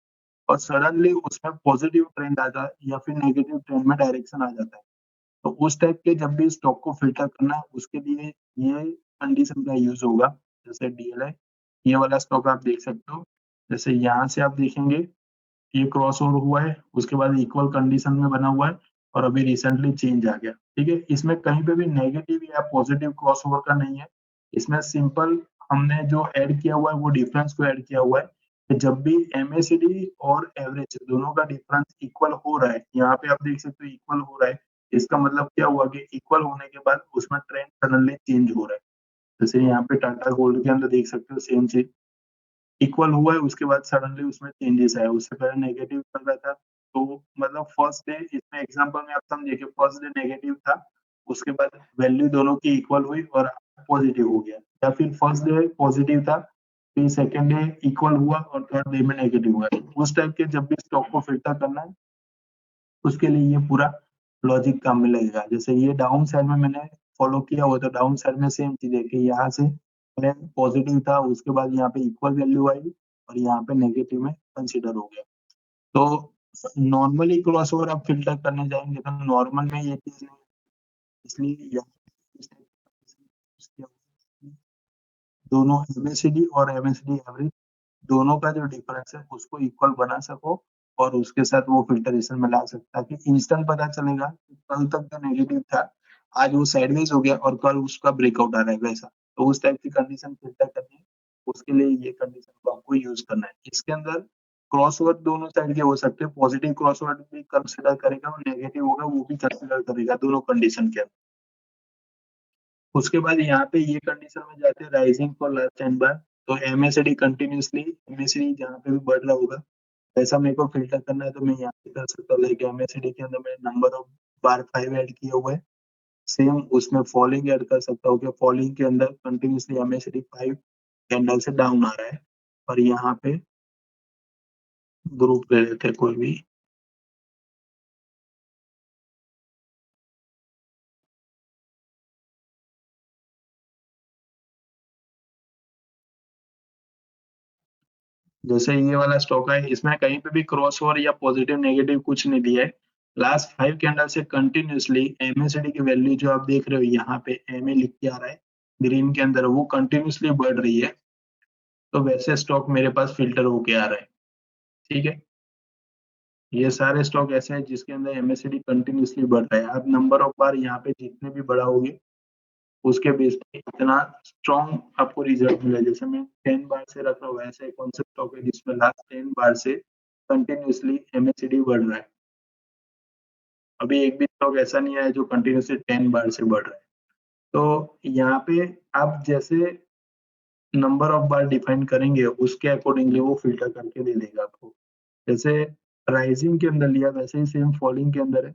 और सडनली उसमें पॉजिटिव ट्रेंड आता है या फिर नेगेटिव ट्रेंड में डायरेक्शन आ जाता है। तो उस टाइप के जब भी स्टॉक को फिल्टर करना है उसके लिए ये कंडीशन का यूज होगा। जैसे डीएलआई ये वाला स्टॉक आप देख सकते हो, जैसे यहाँ से आप देखेंगे ये क्रॉस ओवर हुआ है, उसके बाद इक्वल कंडीशन में बना हुआ है और अभी रिसेंटली चेंज आ गया। ठीक है, इसमें कहीं पे भी नेगेटिव या पॉजिटिव क्रॉस ओवर का नहीं है, इसमें सिंपल हमने जो ऐड किया हुआ है वो डिफरेंस को ऐड किया हुआ है कि जब भी एमएसडी और एवरेज दोनों का डिफरेंस इक्वल हो रहा है, यहाँ पे आप देख सकते हो इक्वल हो रहा है, इसका मतलब क्या हुआ कि इक्वल होने के बाद उसमें ट्रेंड सडनली चेंज हो रहा है। जैसे यहाँ पे टाटा गोल्ड के अंदर देख सकते हो सेम चीज, इक्वल हुआ है उसके बाद सडनली उसमें चेंजेस आया, उससे पहले नेगेटिव चल रहा था। तो मतलब फर्स्ट डे इसमें एग्जांपल में आप समझिए कि फर्स्ट डे नेगेटिव था, उसके बाद वैल्यू दोनों की इक्वल हुई और पॉजिटिव हो गया, या फिर फर्स्ट डे पॉजिटिव था फिर सेकेंड डे इक्वल हुआ और थर्ड डे में नेगेटिव हुआ। उस टाइप के जब भी स्टॉक को फिल्टर करना है उसके लिए ये पूरा लॉजिक काम में लगेगा। जैसे ये डाउन साइड में मैंने फॉलो किया हुआ, तो डाउन साइड में सेम चीज है कि यहाँ से पॉजिटिव था, उसके बाद यहाँ पे इक्वल वैल्यू आई और यहाँ पे नेगेटिव में कंसीडर हो गया। तो नॉर्मली क्रॉस ओवर आप फिल्टर करने जाएंगे तो नॉर्मल में ये चीज नहीं, इसलिए यहाँ दोनों एमएसडी और एमएसडी एवरेज दोनों का जो डिफरेंस है उसको इक्वल बना सको और उसके साथ वो फिल्टरेशन में ला सकता है कि इंस्टेंट पता चलेगा कि कल तक जो नेगेटिव था आज वो साइडवेज हो गया और कल उसका ब्रेकआउट आ रहा है वैसा। तो उस टाइप की कंडीशन फिल्टर करनी है, उसके लिए ये कंडीशन को आपको यूज करना है। इसके अंदर क्रॉस ओवर दोनों साइड के हो सकते हैं, पॉजिटिव क्रॉस ओवर भी कंसिडर करेगा और नेगेटिव होगा वो भी कंसिडर करेगा दोनों कंडीशन के अंदर। उसके बाद यहाँ पे ये कंडीशन में जाते हैं राइजिंग फॉर लास्ट 10 बार, तो एमएसडी कंटिन्यूसली एमएसडी जहाँ पे भी बढ़ रहा होगा वैसा मेरे को फिल्टर करना है, तो मैं यहाँ पे कर सकता हूँ लाइक एमएसडी के अंदर मैंने नंबर ऑफ बार 5 ऐड किया हुआ है, सेम उसमें फॉलिंग ऐड कर सकता हूँ कि फॉलिंग के अंदर कंटिन्यूसली एमएसडी 5 कैंडल से डाउन आ रहा है और यहाँ पे ग्रुप ले लेते हैं कोई भी। जैसे ये वाला स्टॉक है, इसमें कहीं पे भी क्रॉस ओवर या पॉजिटिव नेगेटिव कुछ नहीं दिया है। लास्ट 5 कैंडल से कंटिन्यूअसली एमएसडी की वैल्यू जो आप देख रहे हो यहाँ पे एमए लिख के आ रहा है ग्रीन के अंदर, वो कंटिन्यूअसली बढ़ रही है। तो वैसे स्टॉक मेरे पास फिल्टर होके आ रहा है। ठीक है, ये सारे स्टॉक ऐसे हैं जिसके अंदर एमएसडी कंटिन्यूअसली बढ़ रहा है। आप नंबर ऑफ बार यहाँ पे जितने भी बढ़ाओगे उसके बेस पे इतना स्ट्रॉन्ग आपको रिजल्ट मिला। जैसे मैं 10 बार से रख रहा हूँ, ऐसा कौन सा स्टॉक है जिसमें लास्ट 10 बार से कंटिन्यूअसली एमएसडी बढ़ रहा है। अभी एक भी स्टॉक ऐसा नहीं आया जो कंटिन्यूअसली 10 बार से बढ़ रहा है। तो यहाँ पे आप जैसे नंबर ऑफ बार डिफाइन करेंगे उसके अकॉर्डिंगली वो फिल्टर करके दे देगा आपको। जैसे राइजिंग के अंदर लिया वैसे ही सेम फॉलिंग के अंदर है।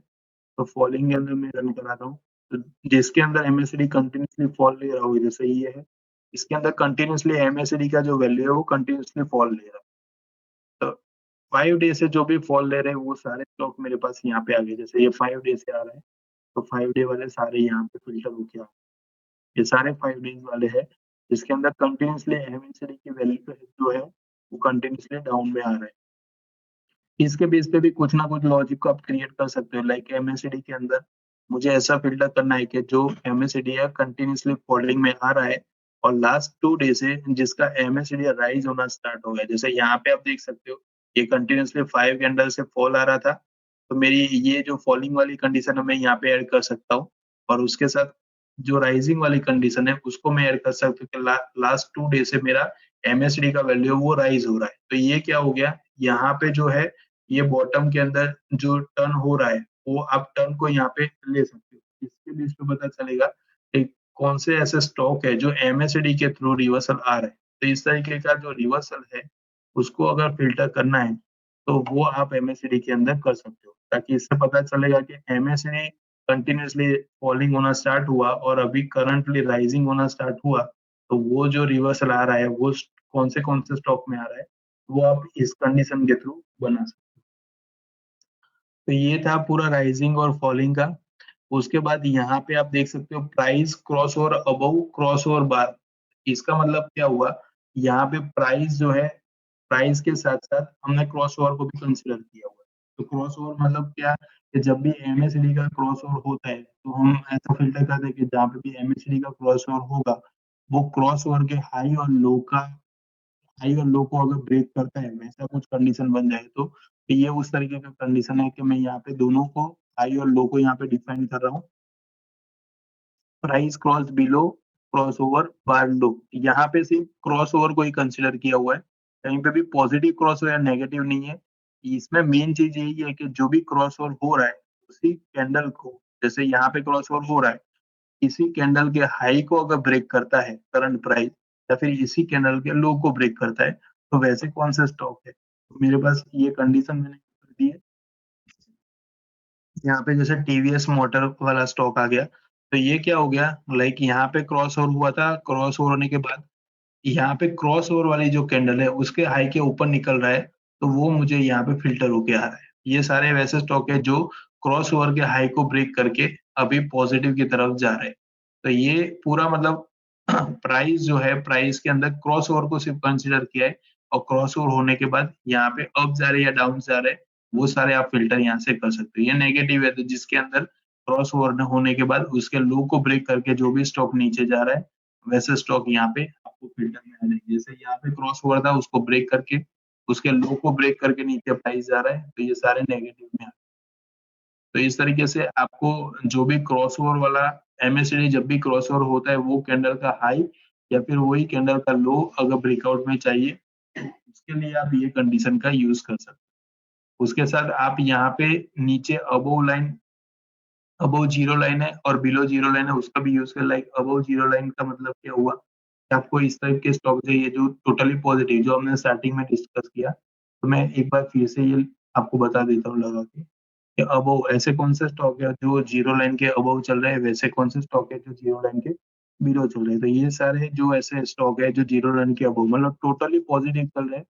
तो फॉलिंग के अंदर मैं रन कराता हूँ, तो जिसके अंदर एमएसडी कंटिन्यूअसली फॉल ले रहा होगा, जैसे ये है, इसके अंदर कंटिन्यूअसली एमएसडी का जो वैल्यू है वो कंटिन्यूअसली फॉल ले रहा है। तो 5 डे से जो भी फॉल ले रहे हैं वो सारे स्टॉक मेरे पास यहाँ पे आ गए। जैसे ये 5 डे से आ रहा है, तो 5 डे वाले सारे यहाँ पे फिल्टर होके आ गए। ये सारे 5 डेज वाले हैं जिसके अंदर कंटिन्यूअसली एमएसडी की वैल्यू जो है वो कंटिन्यूअसली डाउन में आ रहा है। इसके बेस पे भी कुछ ना कुछ लॉजिक को आप क्रिएट कर सकते हो। लाइक एमएसडी के अंदर मुझे ऐसा फिल्टर करना है कि जो एमएसडी है कंटिन्यूअसली फॉलिंग में आ रहा है और लास्ट 2 डे से जिसका एमएसडी राइज होना स्टार्ट हो गया। जैसे यहाँ पे आप देख सकते हो ये कंटिन्यूअसली 5 कैंडल से फॉल आ रहा था, तो मेरी ये जो फॉलिंग वाली कंडीशन है मैं यहाँ पे ऐड कर सकता हूँ और उसके साथ जो राइजिंग वाली कंडीशन है उसको मैं ऐड कर सकता हूँ कि लास्ट 2 डे से मेरा एमएसडी का वैल्यू वो राइज हो रहा है। तो ये क्या हो गया, यहाँ पे जो है ये बॉटम के अंदर जो टर्न हो रहा है वो आप टर्न को यहाँ पे ले सकते हो। इसके बेस पे पता चलेगा कि कौन से ऐसे स्टॉक है जो एमएसडी के थ्रू रिवर्सल आ रहे हैं। तो इस तरीके का जो रिवर्सल है उसको अगर फिल्टर करना है तो वो आप एमएसडी के अंदर कर सकते हो, ताकि इससे पता चलेगा कि एमएसडी कंटिन्यूअसली फॉलिंग होना स्टार्ट हुआ और अभी करंटली राइजिंग होना स्टार्ट हुआ, तो वो जो रिवर्सल आ रहा है वो कौन से स्टॉक में आ रहा है वो आप इस कंडीशन के थ्रू बना सकते हो। तो ये था पूरा राइजिंग और फॉलिंग का। उसके बाद यहाँ पे आप देख सकते हो price cross over above cross over bar. इसका मतलब क्या हुआ, यहाँ पे प्राइस जो है प्राइस के साथ साथ हमने क्रॉस ओवर को भी कंसिडर किया हुआ है। तो क्रॉस ओवर मतलब क्या, कि जब भी एमएसडी का क्रॉस ओवर होता है तो हम ऐसा फिल्टर करते हैं कि जहाँ पे भी एमएसडी का क्रॉस ओवर होगा वो क्रॉस ओवर के हाई और लो को अगर ब्रेक करता है वैसा कुछ कंडीशन बन जाए तो ये उस तरीके का कंडीशन है कि मैं यहाँ पे दोनों को हाई और लो को यहाँ पे डिफाइन कर रहा हूँ। Price cross below cross over bar लो, यहाँ पे सिर्फ क्रॉस ओवर को ही कंसिडर किया हुआ है, कहीं पे भी पॉजिटिव क्रॉस ओवर या नेगेटिव नहीं है। इसमें मेन चीज यही है कि जो भी क्रॉस ओवर हो रहा है उसी कैंडल को, जैसे यहाँ पे क्रॉस ओवर हो रहा है, इसी कैंडल के हाई को अगर ब्रेक करता है करंट प्राइस या फिर इसी कैंडल के लो को ब्रेक करता है तो वैसे कौन सा स्टॉक है। तो मेरे पास ये कंडीशन मैंने कर दी है। यहाँ पे जैसे टीवीएस मोटर वाला स्टॉक आ गया, तो ये क्या हो गया, लाइक यहाँ पे क्रॉस ओवर हुआ था, क्रॉस ओवर होने के बाद यहाँ पे क्रॉस ओवर वाली जो कैंडल है उसके हाई के ऊपर निकल रहा है, तो वो मुझे यहाँ पे फिल्टर होके आ रहा है। ये सारे वैसे स्टॉक है जो क्रॉस ओवर के हाई को ब्रेक करके अभी पॉजिटिव की तरफ जा रहे हैं। तो ये पूरा मतलब प्राइस जो है प्राइस के अंदर क्रॉस ओवर को सिर्फ कंसिडर किया है और क्रॉस ओवर होने के बाद यहाँ पे अप जा रहे हैं या डाउन जा रहे हैं वो सारे आप फिल्टर यहाँ से कर सकते हो। ये नेगेटिव है तो जिसके अंदर क्रॉस ओवर होने के बाद उसके लो को ब्रेक करके जो भी स्टॉक नीचे जा रहा है वैसे स्टॉक यहाँ पे आपको फिल्टर में आ जाएंगे। जैसे यहाँ पे क्रॉस ओवर था उसको ब्रेक करके उसके लो को ब्रेक करके नीचे प्राइस जा रहा है, तो ये सारे नेगेटिव में आ। तो इस तरीके से आपको जो भी क्रॉस ओवर वाला एमएसडी जब भी क्रॉस ओवर होता है वो कैंडल का हाई या फिर वही कैंडल का लो अगर ब्रेकआउट में चाहिए तो उसके लिए आप ये कंडीशन का यूज कर सकते हो। उसके साथ आप यहाँ पे नीचे अबोव जीरो लाइन है और बिलो जीरो लाइन है उसका भी यूज कर। लाइक अबोव जीरो लाइन का मतलब क्या हुआ कि आपको इस टाइप के स्टॉक चाहिए जो टोटली पॉजिटिव, जो हमने स्टार्टिंग में डिस्कस किया। तो मैं एक बार फिर से ये आपको बता देता हूँ लगा के कि अबोव ऐसे कौन से स्टॉक है जो जीरो लाइन के अबोव चल रहे हैं, वैसे कौन से स्टॉक है जो जीरो लाइन के बिलो चल रहे हैं। तो ये सारे जो ऐसे स्टॉक है जो जीरो लाइन के अबोव मतलब टोटली पॉजिटिव चल रहे हैं,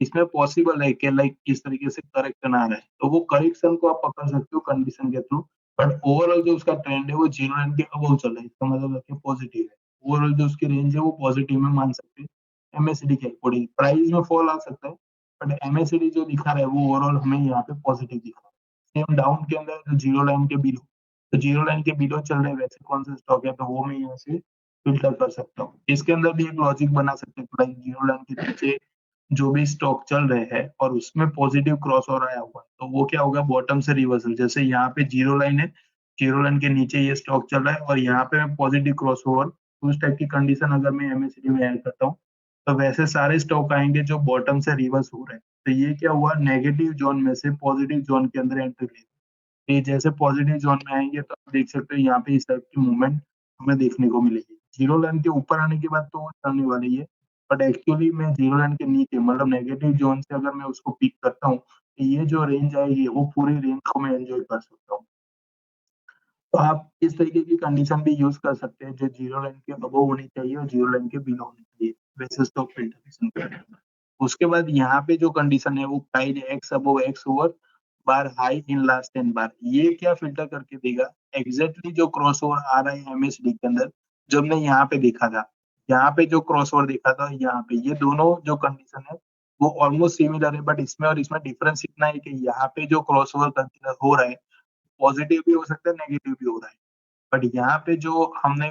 इसमें पॉसिबल है कि लाइक इस तरीके से करेक्शन आ रहा है तो वो करेक्शन को आप पकड़ सकते हो कंडीशन के थ्रू। बट ओवरऑल जो उसका ट्रेंड है वो जीरो लाइन के अबोव चल रहा है, इसका मतलब है कि पॉजिटिव है। ओवरऑल जो उसकी रेंज है वो पॉजिटिव में मान सकते हैं। एमएसडी के अकॉर्डिंग प्राइस में फॉल आ सकता है बट एमएससीडी जो दिखा रहा है वो ओवरऑल हमें यहाँ पे पॉजिटिव दिखा रहा है। सेम डाउन के अंदर जीरो लाइन के बिलो, तो जीरो लाइन के बिलो चल रहे हैं वैसे कौन से स्टॉक है, तो वो मैं यहाँ से फिल्टर कर सकता हूँ। इसके अंदर भी एक लॉजिक बना सकते हैं, लाइक जीरो लाइन के नीचे जो भी स्टॉक चल रहे हैं और उसमें पॉजिटिव क्रॉस ओवर आया हुआ है, तो वो क्या होगा, बॉटम से रिवर्सल। जैसे यहाँ पे जीरो लाइन है, जीरो लाइन के नीचे ये स्टॉक चल रहा है और यहाँ पे मैं पॉजिटिव क्रॉस ओवर, उस टाइप की कंडीशन अगर मैं एमएससीडी में ऐड करता हूँ, तो वैसे सारे स्टॉक आएंगे जो बॉटम से रिवर्स हो रहे हैं। तो ये क्या हुआ, नेगेटिव जोन में से पॉजिटिव जोन के अंदर एंट्री ले, ये जैसे पॉजिटिव जोन में आएंगे तो आप देख सकते हो यहाँ पे इस टाइप की मूवमेंट हमें देखने को मिलेगी। जीरो लाइन के ऊपर आने के बाद तो वो चलने वाली है, बट एक्चुअली मैं जीरो लाइन के नीचे मतलब नेगेटिव जोन से अगर मैं उसको पिक करता हूँ, तो ये जो रेंज आएगी वो पूरी रेंज को मैं एंजॉय कर सकता हूँ। तो आप इस तरीके की कंडीशन भी यूज कर सकते हैं, जो जीरो लाइन के अबव होनी चाहिए और जीरो लाइन के बिलो होनी चाहिए, वैसे स्टॉक फिल्ट्रेशन करें। उसके बाद यहाँ पे जो कंडीशन है वो price x above x over bar high in last 10 बार, ये क्या फिल्टर करके देगा, एग्जैक्टली जो क्रॉस ओवर आ रहा है एमएसडी के अंदर, जो हमने यहाँ पे देखा था, यहाँ पे जो क्रॉस ओवर देखा था यहाँ पे, ये दोनों जो कंडीशन है वो ऑलमोस्ट सिमिलर है, बट इसमें और इसमें डिफरेंस इतना है कि यहाँ पे जो क्रॉस ओवर कंसिडर हो रहा है पॉजिटिव भी हो सकता है, नेगेटिव भी हो रहा है, बट यहाँ पे जो हमने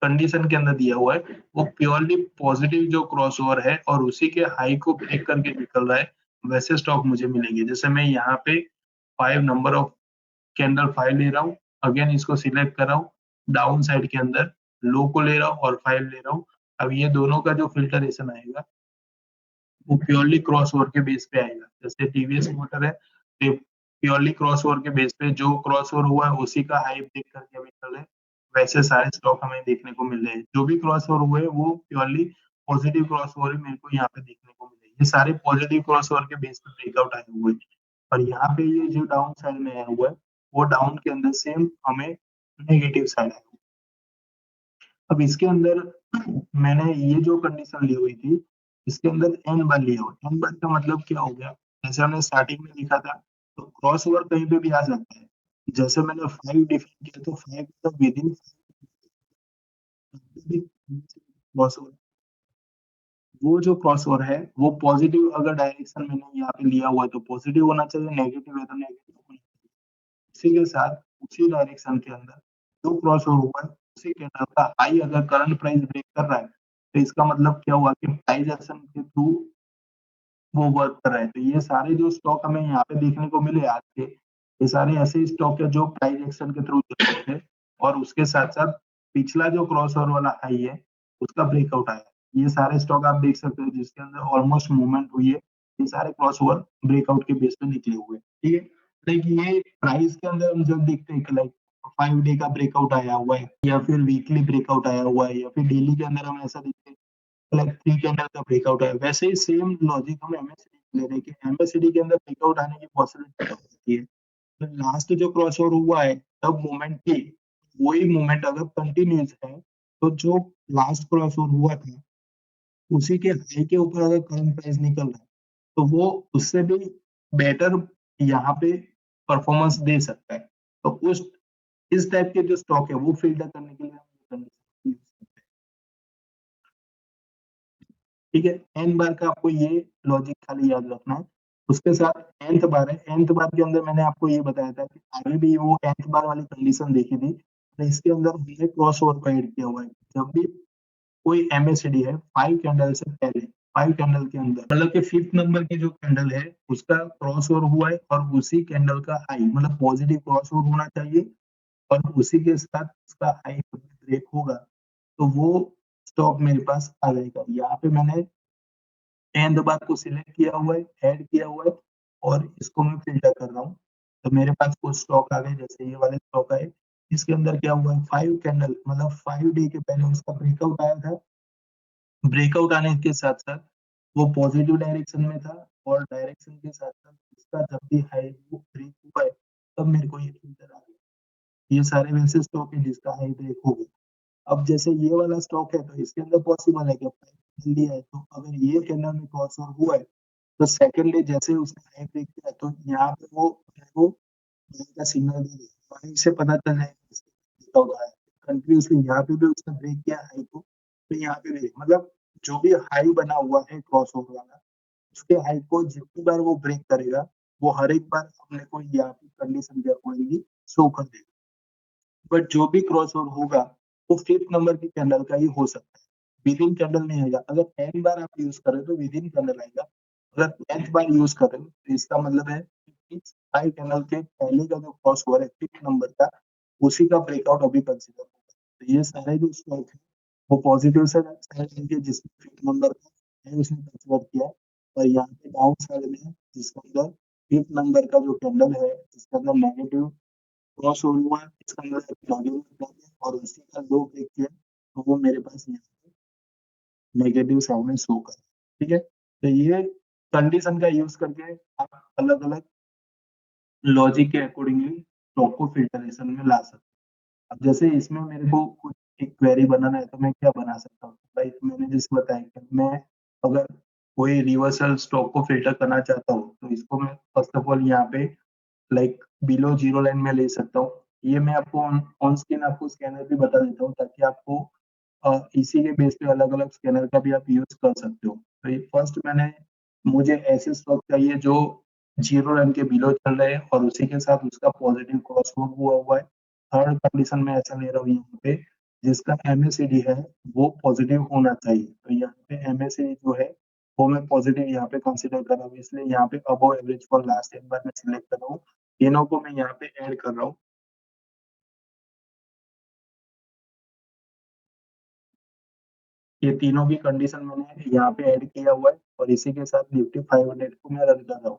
कंडीशन के अंदर दिया हुआ है वो प्योरली पॉजिटिव जो क्रॉसओवर है और उसी के हाई को ब्रेक करके निकल रहा है, वैसे स्टॉक मुझे मिलेंगे। जैसे मैं यहाँ पे 5 नंबर ऑफ कैंडल 5 ले रहा हूँ, अगेन इसको सिलेक्ट कर रहा हूँ, डाउन साइड के अंदर लो को ले रहा हूँ और 5 ले रहा हूँ। अब ये दोनों का जो फिल्टरेशन आएगा वो प्योरली क्रॉस ओवर के बेस पे आएगा। जैसे टीवीएस मोटर है, तो प्योरली क्रॉस ओवर के बेस पे जो क्रॉस ओवर हुआ है उसी का हाई ब्रेक करके अभी चल रहे हैं, वैसे सारे स्टॉक हमें देखने को मिल रहे हैं। जो भी क्रॉस ओवर हुए वो प्योरली पॉजिटिव क्रॉस ओवर ही मेरे को यहाँ पे देखने को मिले, ये सारे पॉजिटिव क्रॉस ओवर के बेस पे ब्रेकआउट आए हुए हैं। और यहाँ पे ये जो डाउन साइड में आया हुआ है वो डाउन के अंदर सेम हमें नेगेटिव साइड आया हुआ है। अब इसके अंदर मैंने ये जो कंडीशन ली हुई थी, इसके अंदर एन बार लिया हुआ है। एन बार का मतलब क्या हो गया, जैसे हमने स्टार्टिंग में लिखा था, तो क्रॉस ओवर कहीं पे भी आ सकता है। जैसे मैंने 5 डिफाइन किया तो 5 का विद इन क्रॉस ओवर, वो जो क्रॉस ओवर है वो पॉजिटिव अगर डायरेक्शन मैंने यहाँ पे लिया हुआ है तो पॉजिटिव होना चाहिए, नेगेटिव है तो नेगेटिव होना चाहिए। इसी के साथ उसी डायरेक्शन के अंदर जो क्रॉस ओवर हुआ है उसी कैंडल का हाई अगर करंट प्राइस ब्रेक कर रहा है, तो इसका मतलब क्या हुआ कि प्राइस एक्शन के थ्रू वो वर्क कर रहा है। तो ये सारे जो स्टॉक हमें यहाँ पे देखने को मिले आज के, ये सारे ऐसे स्टॉक है जो प्राइस एक्शन के थ्रू चल रहे थे और उसके साथ साथ पिछला जो क्रॉस ओवर वाला हाई है उसका ब्रेकआउट आया। ये सारे स्टॉक आप देख सकते हो जिसके अंदर ऑलमोस्ट मूवमेंट हुई है, ये सारे क्रॉस ओवर ब्रेकआउट के बेस पे निकले हुए हैं, ठीक है। लाइक ये प्राइस के अंदर हम जब देखते हैं कि लाइक 5 डे का ब्रेकआउट आया हुआ है या फिर वीकली ब्रेकआउट आया हुआ है या फिर डेली के अंदर हम ऐसा देखते हैं लाइक 3 कैंडल का ब्रेकआउट है, वैसे ही सेम लॉजिक हम एमएससीडी ले रहे हैं कि एमएससीडी के अंदर ब्रेकआउट आने की पॉसिबिलिटी होती है। तो लास्ट जो क्रॉसओवर हुआ है तब मूवमेंट थी, वही मूवमेंट अगर कंटिन्यूस है तो जो लास्ट क्रॉसओवर हुआ था उसी के हाई के ऊपर अगर करंट प्राइस निकल रहा है तो वो उससे भी बेटर यहाँ पे परफॉर्मेंस दे सकता है। तो उस इस टाइप के जो स्टॉक है वो फिल्टर करने के लिए हम ये कंडीशन यूज करते हैं, ठीक है। एन बार का आपको ये लॉजिक खाली याद रखना है। उसके साथ nth बार है, nth बार के अंदर मैंने आपको ये बताया था कि आगे भी वो nth बार वाली कंडीशन देखी थी, तो इसके अंदर हमने क्रॉस ओवर को ऐड किया हुआ है। जब भी कोई एमएसडी है 5 कैंडल से पहले, 5 कैंडल के अंदर मतलब कि 5th नंबर की जो कैंडल है उसका क्रॉस ओवर हुआ है और उसी कैंडल का हाई मतलब पॉजिटिव क्रॉस ओवर होना चाहिए और उसी के साथ उसका हाई ब्रेक होगा, तो वो स्टॉक मेरे पास आ जाएगा। यहाँ पे मैंने एंड बार को सिलेक्ट किया हुआ है, ऐड किया हुआ है और इसको मैं फिल्टर कर रहा हूँ। तो मेरे पास कुछ स्टॉक आ गए, जैसे ये वाले स्टॉक आए, इसके अंदर क्या हुआ है 5 कैंडल मतलब 5 डे के पहले उसका ब्रेकआउट आया था। ब्रेकआउट आने के साथ-साथ वो पॉजिटिव डायरेक्शन में था और डायरेक्शन के साथ-साथ उसका जब भी हाई वो ब्रेक हुआ है, तब मेरे को ये फिल्टर आ गया। ये सारे वैसे स्टॉक है जिसका हाई ब्रेक हो गया। अब जैसे ये वाला स्टॉक है तो इसके अंदर पॉसिबल है कि जल्दी है, तो अगर ये कैंडल में क्रॉसओवर हुआ है तो सेकंड डे जैसे उसने हाई ब्रेक किया तो यहाँ पे वो बाय का सिग्नल दे देगा, बाय से पता चल जाएगा इसका ब्रेकआउट आया है। कंटिन्यूअसली यहाँ पे भी उसने ब्रेक किया हाई को, तो यहाँ पे भी मतलब जो भी हाई बना हुआ है क्रॉसओवर वाला, उसके हाइट को जितनी बार वो ब्रेक करेगा, वो हर एक बार अपने को यहाँ पे कंडीशन के अकॉर्डिंगली शो कर देगा। बट जो भी क्रॉसओवर होगा, वो 5th नंबर के कैंडल का ही हो सकता है। विदिन कैंडल नहीं आएगा। अगर 10 बार आप यूज़ कर रहे हो तो विदिन कैंडल आएगा। अगर 10th बार यूज़ कर रहे हो तो इसका मतलब है कि इस 5 कैंडल के पहले का जो क्रॉसओवर है 5th नंबर का, उसी का ब्रेकआउट अभी कंसीडर होगा। तो ये सारे जो स्टॉक है, वो पॉजिटिव साइड है जिसमें 5th नंबर का है उसने कंसीडर किया है, और यहाँ पे डाउन साइड में है जिसके अंदर 5th नंबर का जो कैंडल है, जिसके अंदर नेगेटिव क्रॉस ओवर हुआ है, इसका अंदर नेगेटिव निकला है और उसी का लो ब्रेक किया, तो वो मेरे पास यहाँ पे नेगेटिव साइड में शो कर रहा है। ठीक है, तो ये कंडीशन का यूज करके आप अलग अलग लॉजिक के अकॉर्डिंगली स्टॉक को फिल्टरेशन में ला सकते हैं। अब जैसे इसमें मेरे को कुछ एक क्वेरी बनाना है तो मैं क्या बना सकता हूँ भाई, मैंने जैसे बताया कि मैं अगर कोई रिवर्सल स्टॉक को फिल्टर करना चाहता हूँ तो इसको मैं फर्स्ट ऑफ ऑल यहाँ पे लाइक बिलो जीरो लाइन में ले सकता हूँ। ये मैं आपको ऑन स्क्रीन आपको स्कैनर भी बता देता हूँ ताकि आपको इसी के बेस पे अलग अलग स्कैनर का भी आप यूज कर सकते हो। तो ये फर्स्ट मैंने मुझे ऐसे स्टॉक चाहिए जो जीरो लाइन के बिलो चल रहे हैं और उसी के साथ उसका पॉजिटिव क्रॉस हुआ हुआ है। थर्ड कंडीशन में ऐसा ले रहा हूँ यहाँ पे जिसका एमएसीडी है वो पॉजिटिव होना चाहिए। तो यहाँ पे एमएसीडी जो है वो मैं पॉजिटिव यहाँ पे कंसीडर कर रहा हूँ, इसलिए यहाँ पे अबव एवरेज फॉर लास्ट एक बार मैं सिलेक्ट कर रहा हूँ। तीनों को मैं यहाँ पे ऐड कर रहा हूँ। ये तीनों की कंडीशन मैंने यहाँ पे ऐड किया हुआ है और इसी के साथ निफ्टी 500 को मैं रन कर रहा हूँ।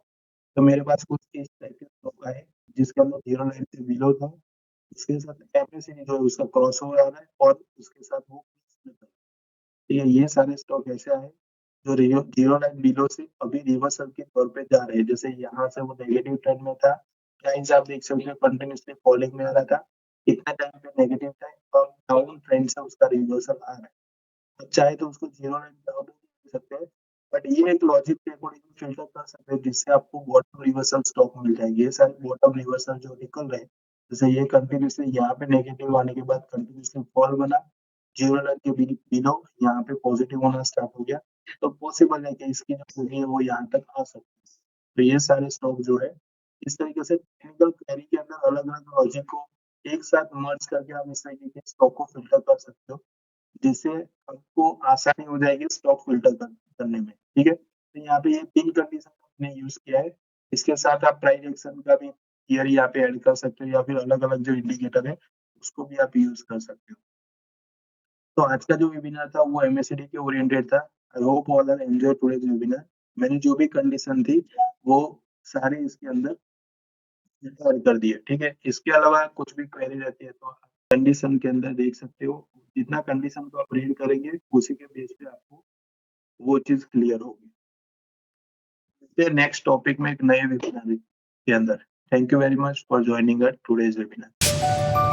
तो मेरे पास कुछ इस टाइप के स्टॉक है जिसके अंदर जीरो लाइन से बिलो था, उसके साथ एमएससी जो है उसका क्रॉस ओवर आ रहा है और उसके साथ वो तो ये सारे स्टॉक ऐसे आए जो जीरो लाइन बिलो से अभी रिवर्सल के तौर पे जा रहे हैं। जैसे यहाँ से वो नेगेटिव ट्रेंड में था, प्राइस आप देख सकते हो कंटिन्यूसली फॉलिंग में आ रहा था, इतना टाइम पे नेगेटिव था और डाउन ट्रेंड से उसका रिवर्सल आ रहा है। अब चाहे तो उसको जीरो लाइन पे अब दे सकते हैं, बट ये एक लॉजिक के अकॉर्डिंग फिल्टर कर सकते हैं जिससे आपको बॉटम रिवर्सल स्टॉक मिल जाएगी। ये सारे बॉटम रिवर्सल जो निकल रहे हैं, जैसे ये कंटिन्यूसली यहाँ पे नेगेटिव आने के बाद कंटिन्यूसली फॉल बना, जीरो लाइन के बिलो यहाँ पे पॉजिटिव होना स्टार्ट हो गया, तो पॉसिबल है कि इसकी जो मूवी है वो यहाँ तक आ सकती है। तो ये सारे स्टॉक जो है इस तरीके से टेक्निकल क्वेरी के अंदर अलग अलग लॉजिक को एक साथ मर्ज करके आप इस तरीके के स्टॉक को फिल्टर कर सकते हो, जिससे आपको आसानी हो जाएगी स्टॉक फिल्टर करने में। ठीक है, तो यहाँ पे ये 3 कंडीशन हमने यूज किया है। इसके साथ आप प्राइस एक्शन का भी थियरी यहाँ पे ऐड कर सकते हो या फिर अलग अलग जो इंडिकेटर है उसको भी आप यूज कर सकते हो। तो आज का जो वेबिनार था वो एमएससीडी के ओरिएंटेड था। I hope all are enjoy today's webinar. मैंने जो भी कंडीशन थी वो सारे इसके अंदर ऐड कर दिए। ठीक है, इसके अलावा कुछ भी क्वेरी रहती है तो आप कंडीशन के अंदर देख सकते हो। जितना कंडीशन को आप रीड करेंगे उसी के बेस पे आपको वो चीज क्लियर होगी। फिर नेक्स्ट टॉपिक में एक नए वेबिनार के अंदर। Thank you very much for joining us today's webinar.